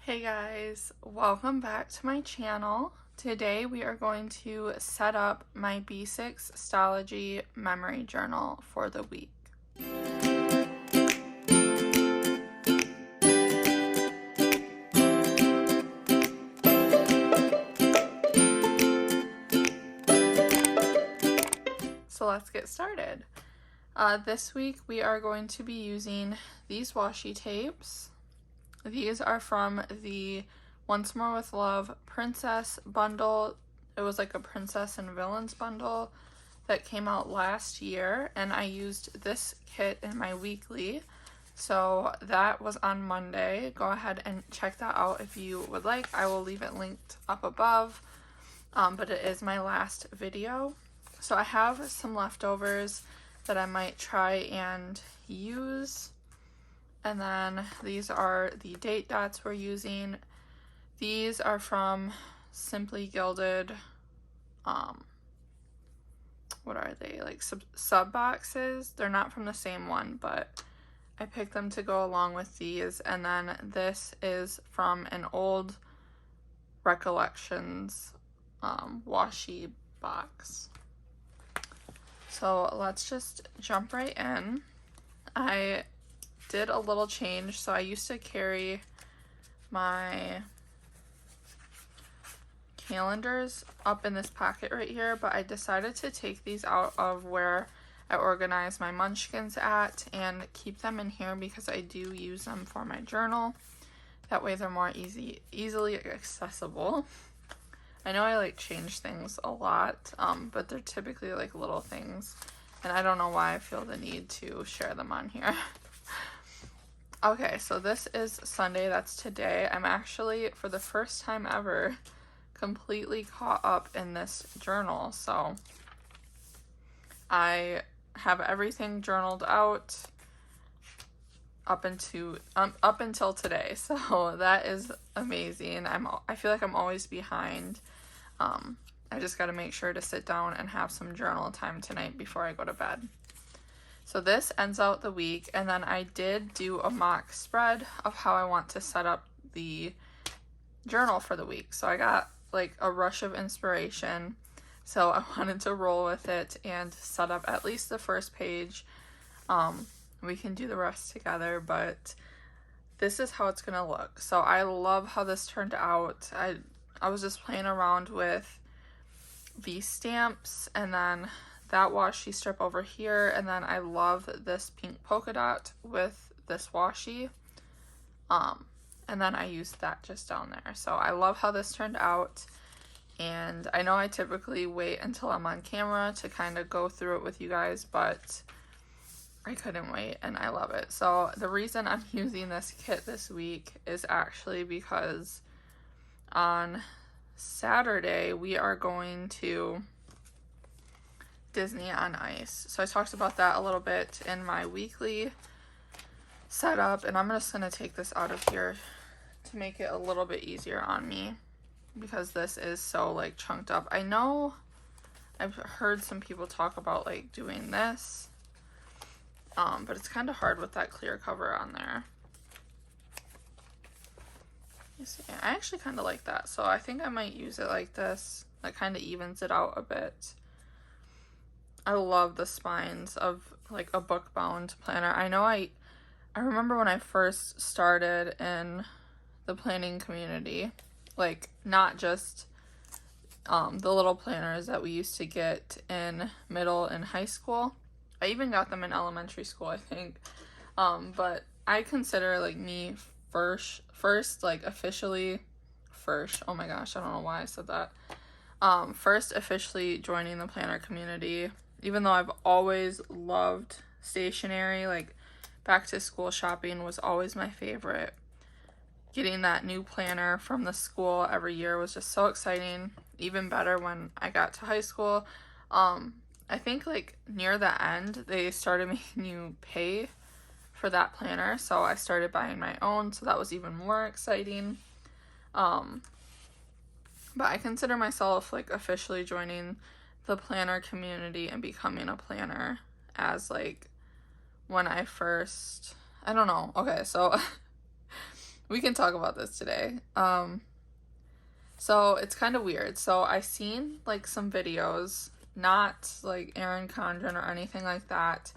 Hey guys, welcome back to my channel. Today we are going to set up my B6 Stalogy memory journal for the week. So let's get started. This week we are going to be using these washi tapes. These are from the Once More with Love Princess bundle. It was like a Princess and Villains bundle that came out last year, and I used this kit in my weekly. So that was on Monday. Go ahead and check that out if you would like. I will leave it linked up above, but it is my last video. So I have some leftovers that I might try and use. And then these are the date dots we're using. These are from Simply Gilded, what are they, like sub boxes? They're not from the same one, but I picked them to go along with these. And then this is from an old Recollections washi box. So let's just jump right in. I did a little change. So I used to carry my calendars up in this pocket right here, but I decided to take these out of where I organize my munchkins at and keep them in here because I do use them for my journal. That way they're more easily accessible. I know I like change things a lot, but they're typically like little things, and I don't know why I feel the need to share them on here. Okay, so this is Sunday, that's today. I'm actually, for the first time ever, completely caught up in this journal. So I have everything journaled out up until today. So that is amazing. I feel like I'm always behind. I just got to make sure to sit down and have some journal time tonight before I go to bed. So this ends out the week, and then I did do a mock spread of how I want to set up the journal for the week. So I got like a rush of inspiration, so I wanted to roll with it and set up at least the first page. We can do the rest together, but this is how it's gonna look. So I love how this turned out. I was just playing around with these stamps and then that washi strip over here, and then I love this pink polka dot with this washi, and then I used that just down there. So I love how this turned out, and I know I typically wait until I'm on camera to kind of go through it with you guys, but I couldn't wait and I love it. So the reason I'm using this kit this week is actually because on Saturday we are going to Disney on Ice. So I talked about that a little bit in my weekly setup, and I'm just going to take this out of here to make it a little bit easier on me because this is so like chunked up. I know I've heard some people talk about like doing this, but it's kind of hard with that clear cover on there. You see, I actually kind of like that, so I think I might use it like this. That kind of evens it out a bit. I love the spines of like a book bound planner. I know I remember when I first started in the planning community, like not just the little planners that we used to get in middle and high school. I even got them in elementary school, I think. But I consider like me first like officially first. Oh my gosh, I don't know why I said that. First officially joining the planner community. Even though I've always loved stationery, like back to school shopping was always my favorite. Getting that new planner from the school every year was just so exciting. Even better when I got to high school. I think like near the end, they started making you pay for that planner. So I started buying my own. So that was even more exciting. But I consider myself like officially joining the planner community and becoming a planner as like when I first, I don't know. Okay, so we can talk about this today. So it's kind of weird. So I seen like some videos, not like Erin Condren or anything like that.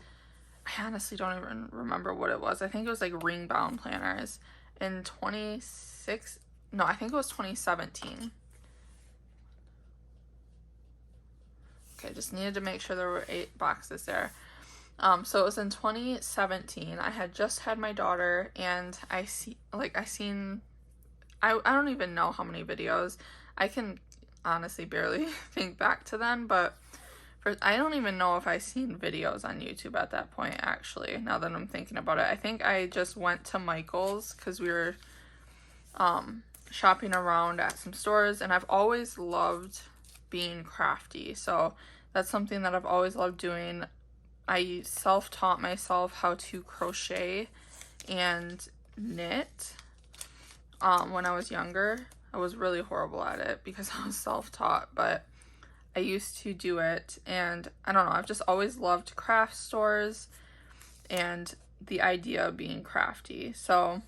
I honestly don't even remember what it was. I think it was like ring bound planners in 26. No, I think it was 2017. Okay, just needed to make sure there were 8 boxes there. So it was in 2017. I had just had my daughter, and I don't even know how many videos. I can honestly barely think back to them, but I don't even know if I seen videos on YouTube at that point, actually, now that I'm thinking about it. I think I just went to Michael's because we were shopping around at some stores, and I've always loved being crafty, so that's something that I've always loved doing. I self-taught myself how to crochet and knit when I was younger. I was really horrible at it because I was self-taught, but I used to do it, and I don't know, I've just always loved craft stores and the idea of being crafty. So,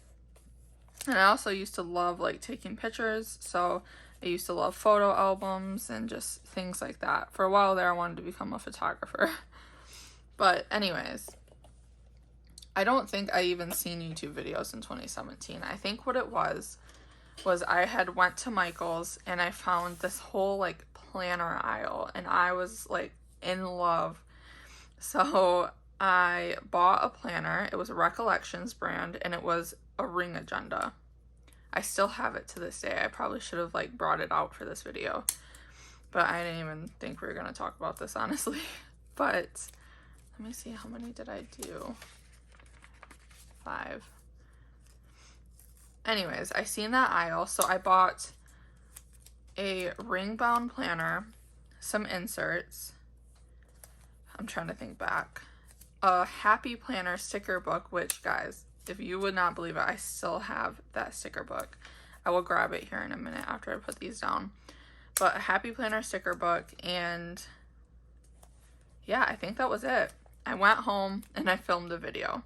and I also used to love like taking pictures, so I used to love photo albums and just things like that. For a while there, I wanted to become a photographer. But anyways, I don't think I even seen YouTube videos in 2017. I think what it was I had went to Michael's and I found this whole like planner aisle, and I was like in love. So I bought a planner. It was a Recollections brand, and it was a ring agenda. I still have it to this day. I probably should have like brought it out for this video, but I didn't even think we were gonna talk about this, honestly. But let me see, how many did I do? 5. Anyways, I seen that aisle, so I bought a ring bound planner, some inserts. I'm trying to think back. A Happy Planner sticker book, which, guys, if you would not believe it, I still have that sticker book. I will grab it here in a minute after I put these down. But a Happy Planner sticker book, and yeah, I think that was it. I went home and I filmed a video.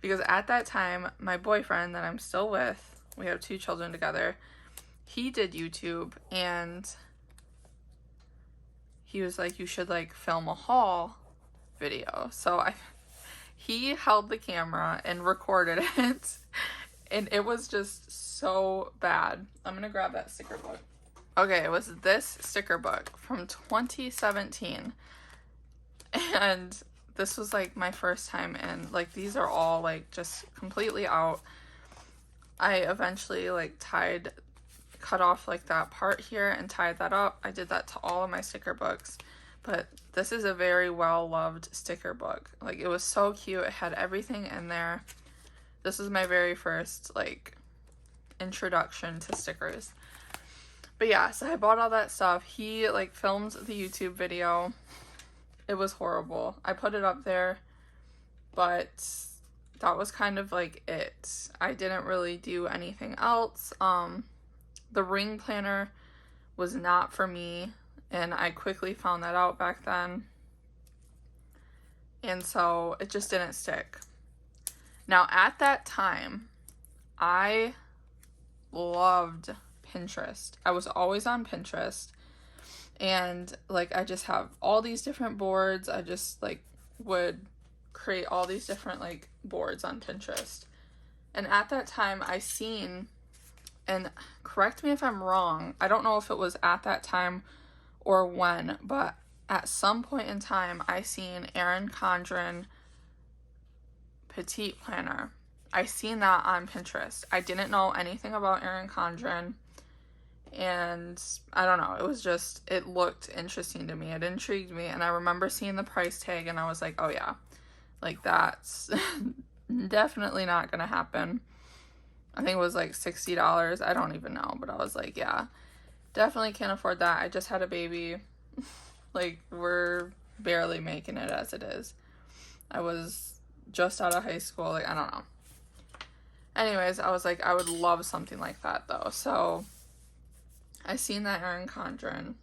Because at that time, my boyfriend that I'm still with, we have 2 children together, he did YouTube, and he was like, you should like film a haul video. So he held the camera and recorded it, and it was just so bad. I'm gonna grab that sticker book. Okay, it was this sticker book from 2017, and this was like my first time in, like, these are all like just completely out. I eventually like cut off like that part here and tied that up. I did that to all of my sticker books, but this is a very well loved sticker book. Like, it was so cute. It had everything in there. This was my very first like introduction to stickers. But yeah, so I bought all that stuff. He like filmed the YouTube video. It was horrible. I put it up there, but that was kind of like it. I didn't really do anything else. The ring planner was not for me, and I quickly found that out back then. And so it just didn't stick. Now, at that time, I loved Pinterest. I was always on Pinterest. And like, I just have all these different boards. I just like would create all these different like boards on Pinterest. And at that time I seen, and correct me if I'm wrong, I don't know if it was at that time or when, but at some point in time I seen Erin Condren Petite Planner. I seen that on Pinterest. I didn't know anything about Erin Condren. And I don't know, it was just, it looked interesting to me. It intrigued me, and I remember seeing the price tag, and I was like, oh yeah, like that's definitely not gonna happen. I think it was like $60. I don't even know, but I was like, yeah, definitely can't afford that. I just had a baby. Like, we're barely making it as it is. I was just out of high school. Like, I don't know. Anyways, I was like, I would love something like that though. So I seen that Erin Condren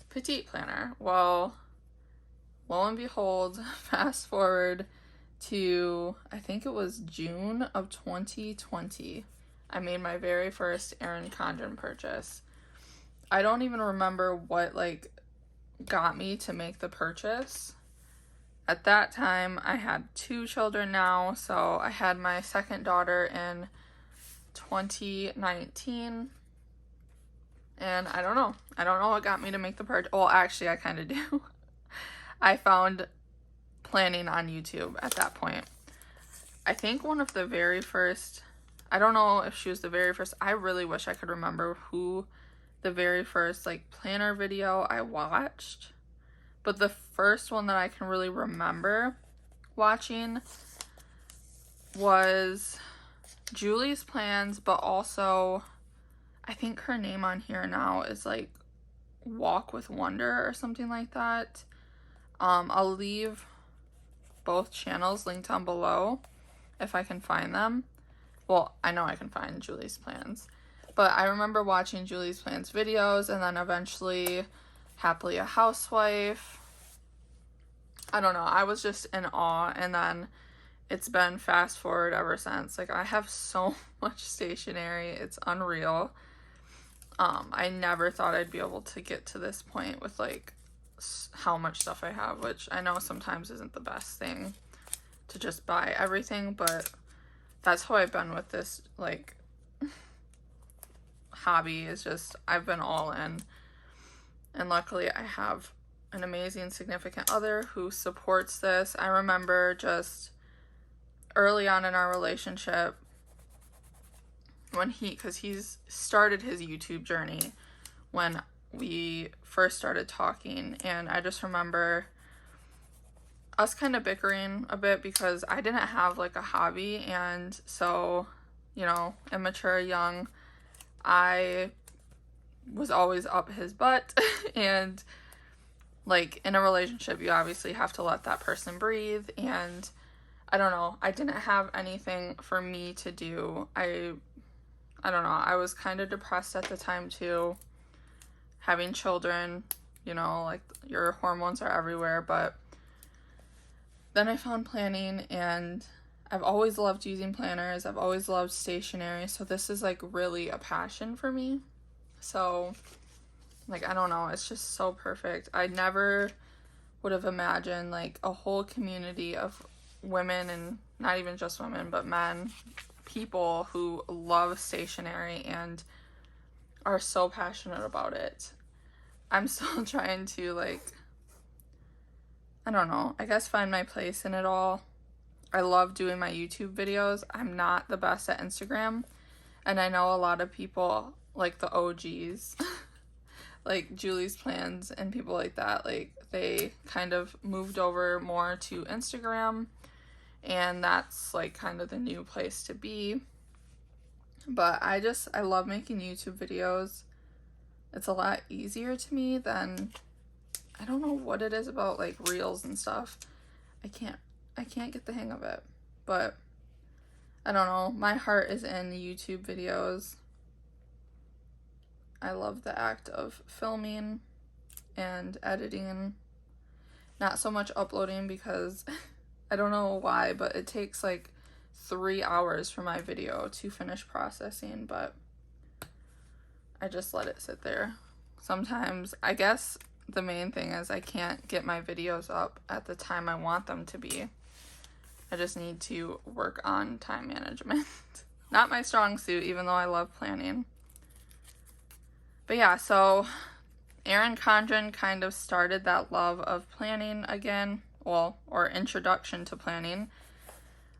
Petite Planner. Well, lo and behold, fast forward to, I think it was June of 2020, I made my very first Erin Condren purchase. I don't even remember what, like, got me to make the purchase. At that time, I had 2 children now, so I had my second daughter in 2019, and I don't know what got me to make the purchase. Well, actually, I kind of do. I found planning on YouTube at that point. I think one of the very first, I don't know if she was the very first, I really wish I could remember who the very first, like, planner video I watched, but the first one that I can really remember watching was Julie's Plans, but also I think her name on here now is like Walk with Wonder or something like that. I'll leave both channels linked down below if I can find them. Well, I know I can find Julie's Plans, but I remember watching Julie's Plans videos, and then eventually Happily a Housewife. I don't know, I was just in awe, and then it's been fast forward ever since. Like, I have so much stationery, it's unreal. I never thought I'd be able to get to this point with, like, how much stuff I have, which I know sometimes isn't the best thing to just buy everything, but that's how I've been with this, like, hobby. Is just, I've been all in, and luckily I have an amazing significant other who supports this. I remember just early on in our relationship when because he's started his YouTube journey when we first started talking, and I just remember us kind of bickering a bit because I didn't have, like, a hobby, and so, you know, immature, young, I was always up his butt, and, like, in a relationship, you obviously have to let that person breathe, and I don't know, I didn't have anything for me to do. I don't know, I was kind of depressed at the time too, having children, you know, like, your hormones are everywhere. But then I found planning, and I've always loved using planners, I've always loved stationery, so this is, like, really a passion for me. So, like, I don't know, it's just so perfect. I never would have imagined, like, a whole community of women, and not even just women, but men, people who love stationery and are so passionate about it. I'm still trying to, like, I don't know, I guess find my place in it all. I love doing my YouTube videos. I'm not the best at Instagram, and I know a lot of people, like the OGs, like Julie's Plans and people like that, like, they kind of moved over more to Instagram, and that's, like, kind of the new place to be. But I love making YouTube videos. It's a lot easier to me than, I don't know what it is about, like, reels and stuff. I can't get the hang of it, but I don't know, my heart is in YouTube videos. I love the act of filming and editing, not so much uploading, because I don't know why, but it takes like 3 hours for my video to finish processing, but I just let it sit there. Sometimes, I guess the main thing is I can't get my videos up at the time I want them to be. I just need to work on time management. Not my strong suit, even though I love planning. But yeah, so Erin Condren kind of started that love of planning again, well, or introduction to planning.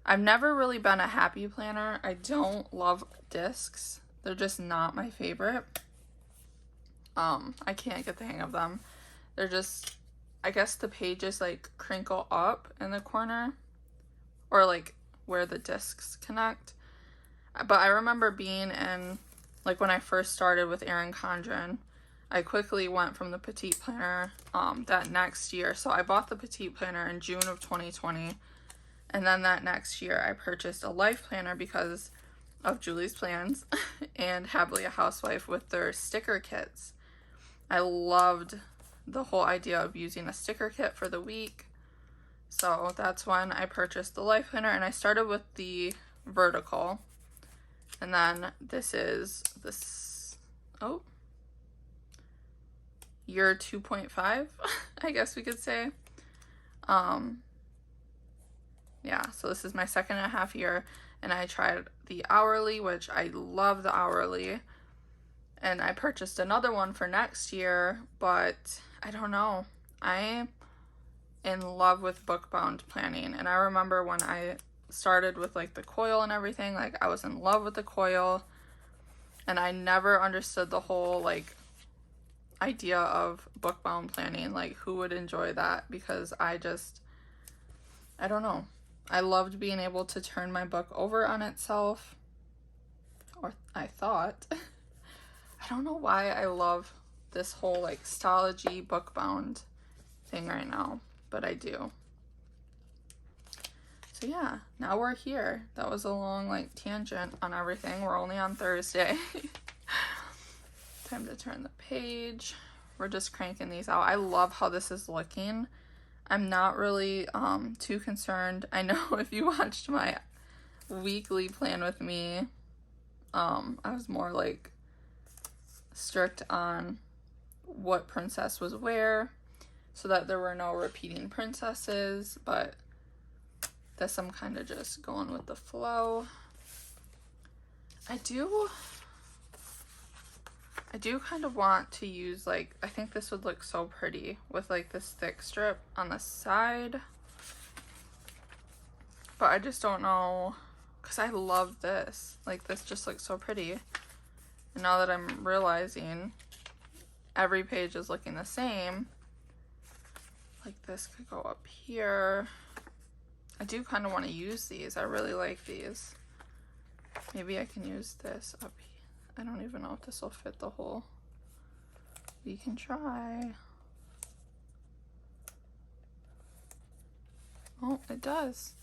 I've never really been a happy planner. I don't love discs. They're just not my favorite. I can't get the hang of them. They're just, I guess the pages, like, crinkle up in the corner, or, like, where the discs connect. But I remember being in, like, when I first started with Erin Condren, I quickly went from the Petite Planner that next year. So I bought the Petite Planner in June of 2020. And then that next year I purchased a Life Planner because of Julie's Plans and Happily a Housewife with their sticker kits. I loved the whole idea of using a sticker kit for the week. So that's when I purchased the life planner, and I started with the vertical. And then this is this, oh, year 2.5, I guess we could say. Yeah, so this is my 2.5 year, and I tried the hourly, which I love the hourly. And I purchased another one for next year, but I don't know. I'm in love with book bound planning. And I remember when I started with like the coil and everything, like I was in love with the coil, and I never understood the whole like idea of book bound planning, like who would enjoy that, because I don't know. I loved being able to turn my book over on itself, or I thought. I don't know why I love this whole like Stalogy book bound thing right now, but I do. So yeah, now we're here. That was a long like tangent on everything. We're only on Thursday. Time to turn the page. We're just cranking these out. I love how this is looking. I'm not really too concerned. I know if you watched my weekly plan with me, I was more like strict on what princess was where, so that there were no repeating princesses, but this I'm kind of just going with the flow. I do kind of want to use, like, I think this would look so pretty with like this thick strip on the side, but I just don't know, because I love this. Like, this just looks so pretty. And now that I'm realizing every page is looking the same, like this could go up here. I do kind of want to use these. I really like these. Maybe I can use this up here. I don't even know if this will fit the whole. We can try. Oh, it does.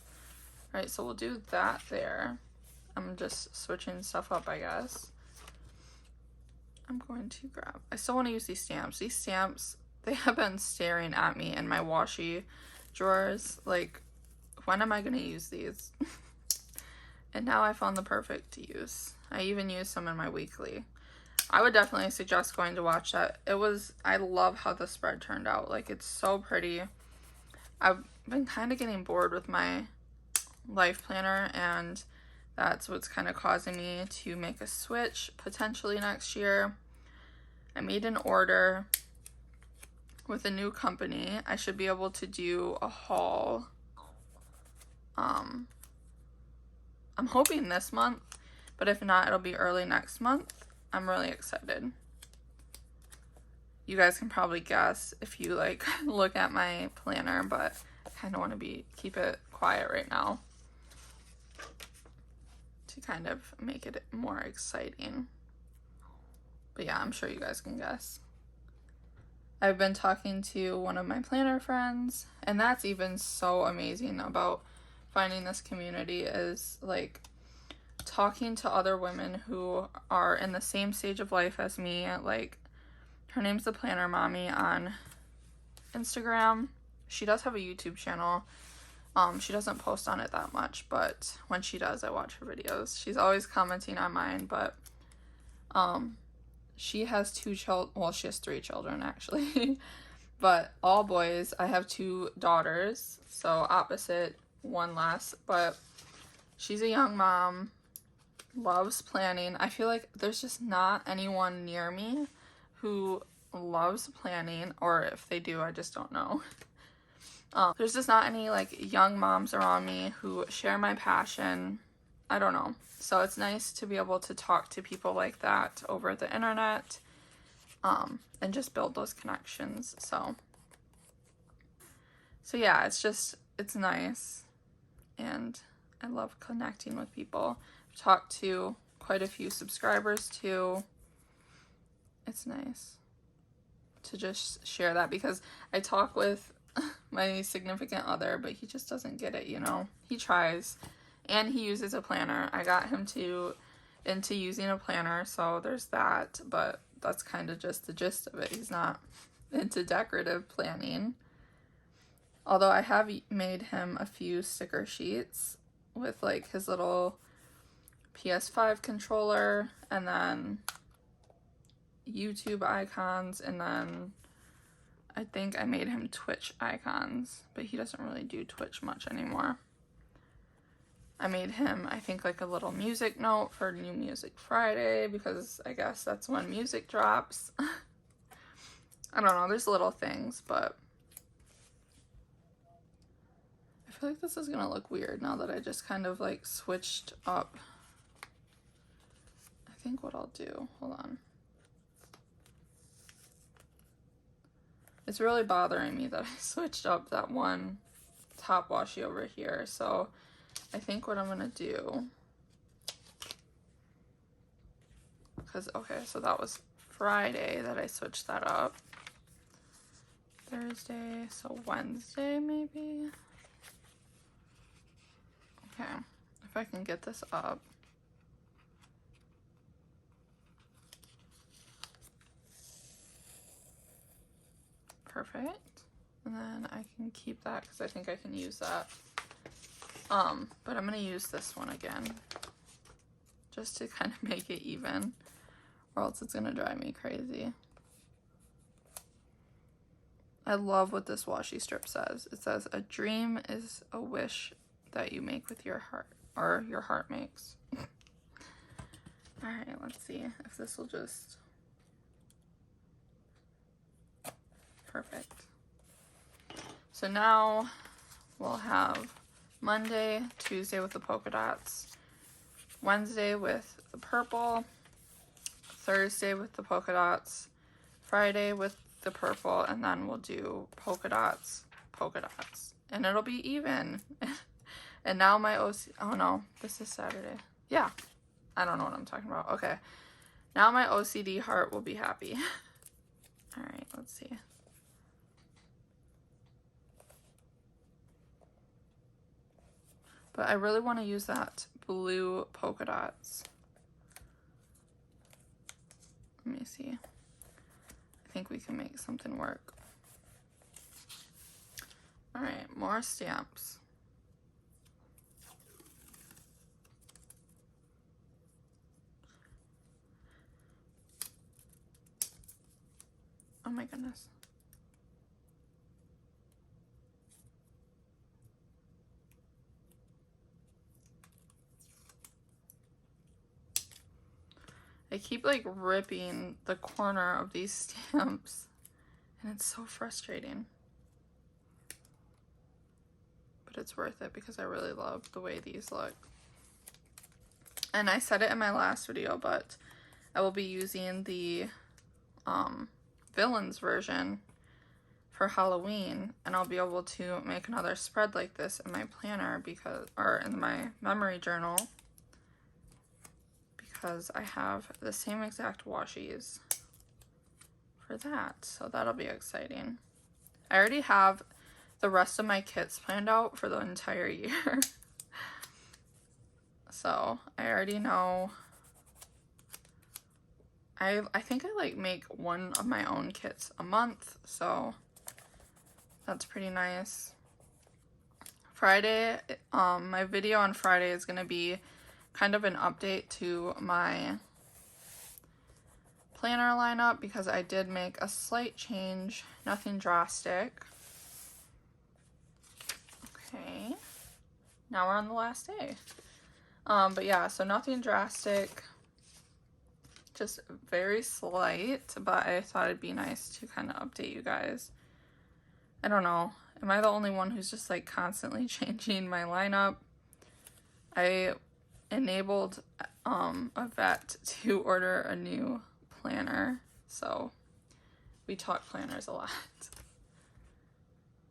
All right, so we'll do that there. I'm just switching stuff up, I guess. I'm going to grab, I still want to use these stamps. These stamps, they have been staring at me in my washi drawers. Like, when am I going to use these? And now I found the perfect use. I even used some in my weekly. I would definitely suggest going to watch that. I love how the spread turned out. Like, it's so pretty. I've been kind of getting bored with my life planner, and that's what's kind of causing me to make a switch potentially next year. I made an order with a new company. I should be able to do a haul. I'm hoping this month, but if not, it'll be early next month. I'm really excited. You guys can probably guess if you like look at my planner, but I kind of want to keep it quiet right now to kind of make it more exciting. But yeah, I'm sure you guys can guess. I've been talking to one of my planner friends, and that's even so amazing about finding this community, is like talking to other women who are in the same stage of life as me. Like, her name's the Planner Mommy on Instagram. She does have a YouTube channel. She doesn't post on it that much, but when she does, I watch her videos. She's always commenting on mine, but she has 2 children. Well, she has 3 children actually, but all boys. I have 2 daughters, so opposite, one less, but she's a young mom, loves planning. I feel like there's just not anyone near me who loves planning, or if they do, I just don't know. There's just not any like young moms around me who share my passion. I don't know. So it's nice to be able to talk to people like that over the internet, and just build those connections. So yeah, it's nice, and I love connecting with people. I've talked to quite a few subscribers too. It's nice to just share that, because I talk with my significant other, but he just doesn't get it, you know. He tries, and he uses a planner. I got him into using a planner, so there's that, but that's kind of just the gist of it. He's not into decorative planning. Although I have made him a few sticker sheets with like his little PS5 controller and then YouTube icons, and then I think I made him Twitch icons, but he doesn't really do Twitch much anymore. I made him, I think, like a little music note for New Music Friday, because I guess that's when music drops. I don't know, there's little things, but I feel like this is gonna look weird now that I just kind of like switched up. I think what I'll do, hold on. It's really bothering me that I switched up that one top washi over here, so I think what I'm gonna do, because, okay, so that was Friday that I switched that up. Thursday, so Wednesday maybe? Okay, if I can get this up. Perfect. And then I can keep that because I think I can use that. But I'm gonna use this one again just to kind of make it even, or else it's gonna drive me crazy. I love what this washi strip says. It says, "A dream is a wish that you make with your heart, or your heart makes." All right, let's see if this will just, perfect. So now we'll have Monday, Tuesday with the polka dots, Wednesday with the purple, Thursday with the polka dots, Friday with the purple, and then we'll do polka dots, and it'll be even. And now my oh no, this is Saturday. Yeah, I don't know what I'm talking about. Okay, now my OCD heart will be happy. All right, let's see. But I really want to use that blue polka dots. Let me see. I think we can make something work. All right, more stamps. Oh my goodness. I keep like ripping the corner of these stamps, and it's so frustrating. But it's worth it because I really love the way these look. And I said it in my last video, but I will be using the villains version for Halloween, and I'll be able to make another spread like this in my planner, because, or in my memory journal, because I have the same exact washies for that, so that'll be exciting. I already have the rest of my kits planned out for the entire year. So I already know. I think I like make one of my own kits a month, so that's pretty nice. Friday, my video on Friday is gonna be kind of an update to my planner lineup, because I did make a slight change, nothing drastic. Okay, now we're on the last day. But yeah, so nothing drastic, just very slight, but I thought it'd be nice to kind of update you guys. I don't know, am I the only one who's just like constantly changing my lineup? I enabled a vet to order a new planner, so we talk planners a lot.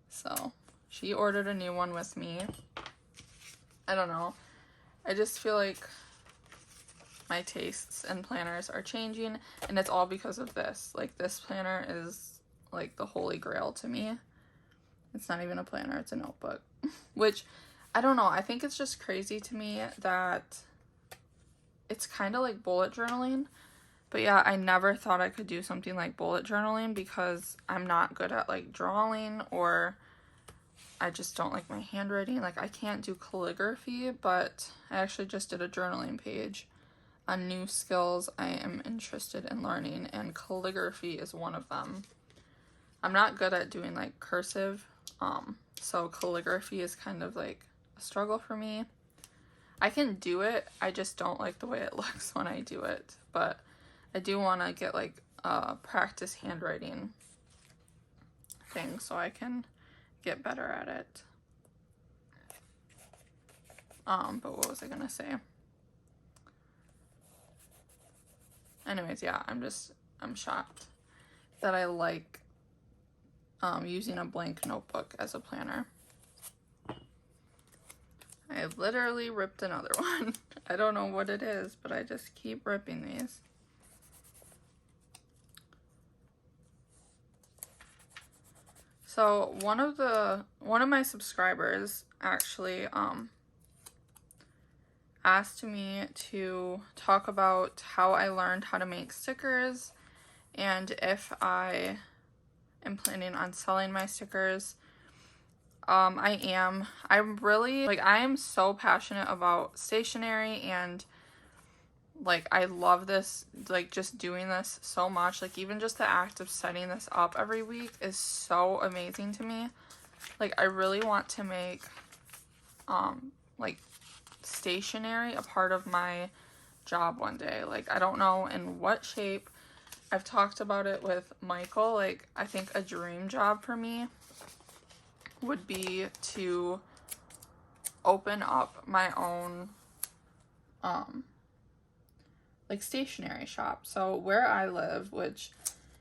So she ordered a new one with me. I don't know, I just feel like my tastes and planners are changing, and it's all because of this. Like, this planner is like the holy grail to me. It's not even a planner, it's a notebook. Which, I don't know, I think it's just crazy to me that it's kind of like bullet journaling. But yeah, I never thought I could do something like bullet journaling, because I'm not good at like drawing or I just don't like my handwriting. Like, I can't do calligraphy, but I actually just did a journaling page on new skills I am interested in learning, and calligraphy is one of them. I'm not good at doing like cursive, so calligraphy is kind of like a struggle for me. I can do it, I just don't like the way it looks when I do it, but I do want to get like a practice handwriting thing so I can get better at it. But what was I gonna say? Anyways, yeah, I'm shocked that I like using a blank notebook as a planner. I literally ripped another one. I don't know what it is, but I just keep ripping these. So one of my subscribers actually asked me to talk about how I learned how to make stickers and if I am planning on selling my stickers. I am. I'm really, like, I am so passionate about stationery, and like I love this, like just doing this so much. Like even just the act of setting this up every week is so amazing to me. Like I really want to make like stationery a part of my job one day. Like I don't know in what shape. I've talked about it with Michael. Like I think a dream job for me would be to open up my own like stationery shop. So where I live, which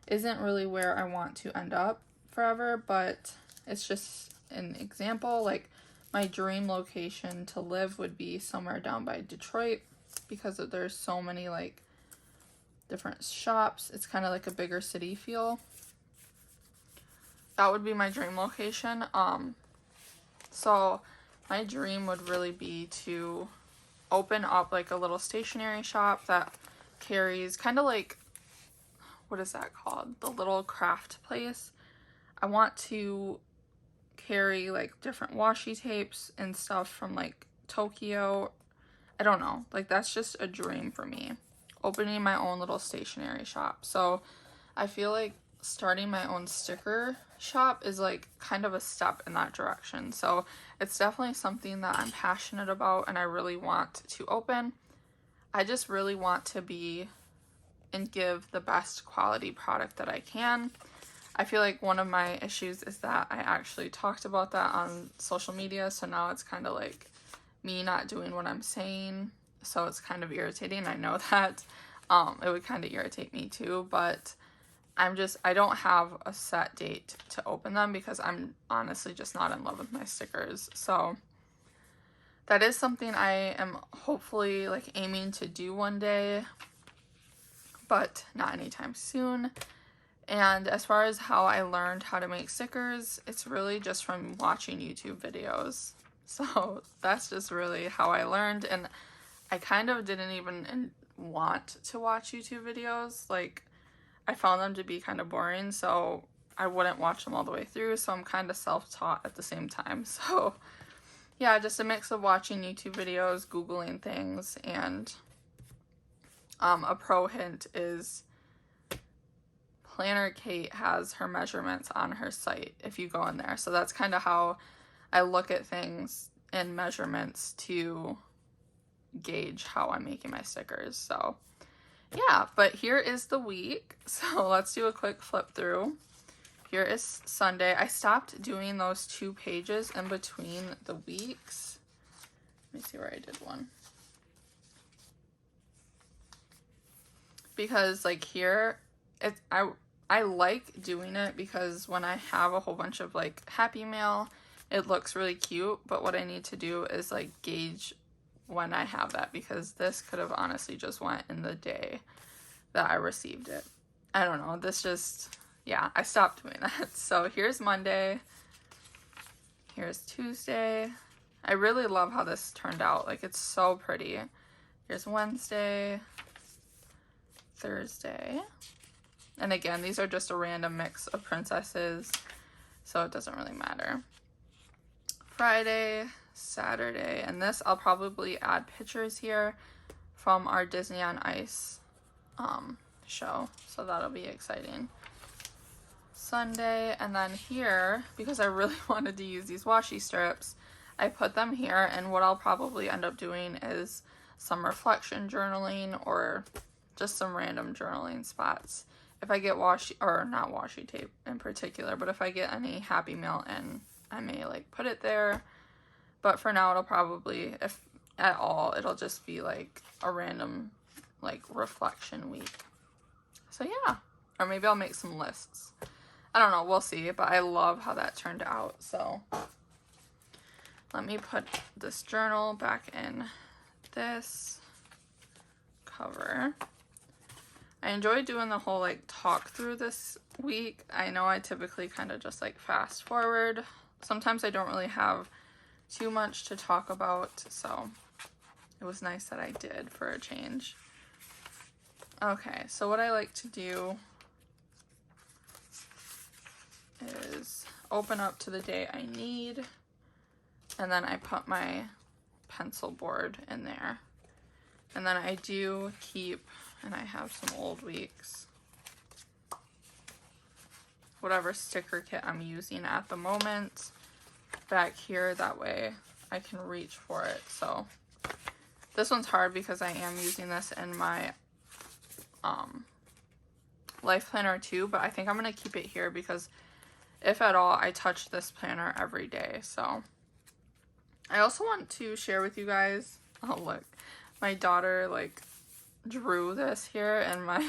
isn't really where I want to end up forever, but it's just an example, like my dream location to live would be somewhere down by Detroit because there's so many like different shops. It's kind of like a bigger city feel. That would be my dream location. So my dream would really be to open up like a little stationery shop that carries kind of like, what is that called? The little craft place. I want to carry like different washi tapes and stuff from like Tokyo. I don't know. Like that's just a dream for me. Opening my own little stationery shop. So I feel like starting my own sticker shop is like kind of a step in that direction. So it's definitely something that I'm passionate about and I really want to open. I just really want to be and give the best quality product that I can. I feel like one of my issues is that I actually talked about that on social media, so now it's kind of like me not doing what I'm saying, so it's kind of irritating. I know that it would kind of irritate me too, but I don't have a set date to open them because I'm honestly just not in love with my stickers. So that is something I am hopefully like aiming to do one day, but not anytime soon. And as far as how I learned how to make stickers, it's really just from watching YouTube videos. So that's just really how I learned, and I kind of didn't even want to watch YouTube videos. Like, I found them to be kind of boring, so I wouldn't watch them all the way through, so I'm kind of self-taught at the same time. So yeah, just a mix of watching YouTube videos, Googling things, and a pro hint is Planner Kate has her measurements on her site if you go in there. So that's kind of how I look at things in measurements to gauge how I'm making my stickers. So yeah, but here is the week. So let's do a quick flip through. Here is Sunday. I stopped doing those 2 pages in between the weeks. Let me see where I did one. Because like here, I like doing it because when I have a whole bunch of like Happy Mail, it looks really cute, but what I need to do is like gauge when I have that, because this could have honestly just went in the day that I received it. I don't know, this just, yeah, I stopped doing that. So here's Monday, here's Tuesday. I really love how this turned out, like it's so pretty. Here's Wednesday, Thursday. And again, these are just a random mix of princesses, so it doesn't really matter. Friday, Saturday, and this I'll probably add pictures here from our Disney on Ice show, so that'll be exciting. Sunday, and then here, because I really wanted to use these washi strips, I put them here, and what I'll probably end up doing is some reflection journaling or just some random journaling spots. If I get washi, or not washi tape in particular, but if I get any Happy Mail in, I may like put it there. But for now, it'll probably, if at all, it'll just be like a random like reflection week. So yeah, or maybe I'll make some lists. I don't know, we'll see, but I love how that turned out. So let me put this journal back in this cover. I enjoyed doing the whole like talk through this week. I know I typically kind of just like fast forward. Sometimes I don't really have too much to talk about, so it was nice that I did for a change. Okay, so what I like to do is open up to the day I need, and then I put my pencil board in there. And then I do keep, and I have some old weeks, whatever sticker kit I'm using at the moment back here, that way I can reach for it. So this one's hard because I am using this in my life planner too, but I think I'm gonna keep it here because if at all, I touch this planner every day. So I also want to share with you guys, oh look, my daughter like drew this here, and my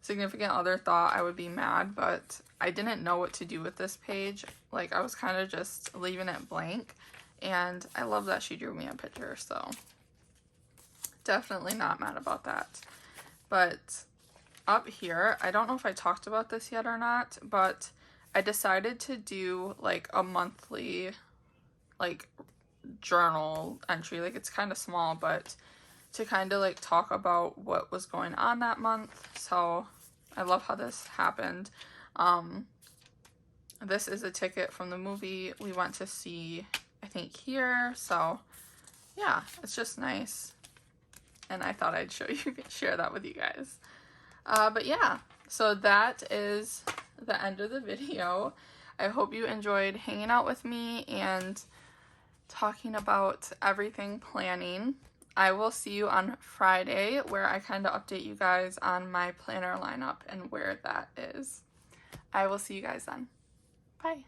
significant other thought I would be mad, but I didn't know what to do with this page. Like I was kind of just leaving it blank, and I love that she drew me a picture, so definitely not mad about that. But up here, I don't know if I talked about this yet or not, but I decided to do like a monthly like journal entry. Like it's kind of small, but to kind of like talk about what was going on that month. So I love how this happened. This is a ticket from the movie we went to see, I think here. So yeah, it's just nice, and I thought I'd share that with you guys. But yeah, so that is the end of the video. I hope you enjoyed hanging out with me and talking about everything planning. I will see you on Friday, where I kind of update you guys on my planner lineup and where that is. I will see you guys then. Bye.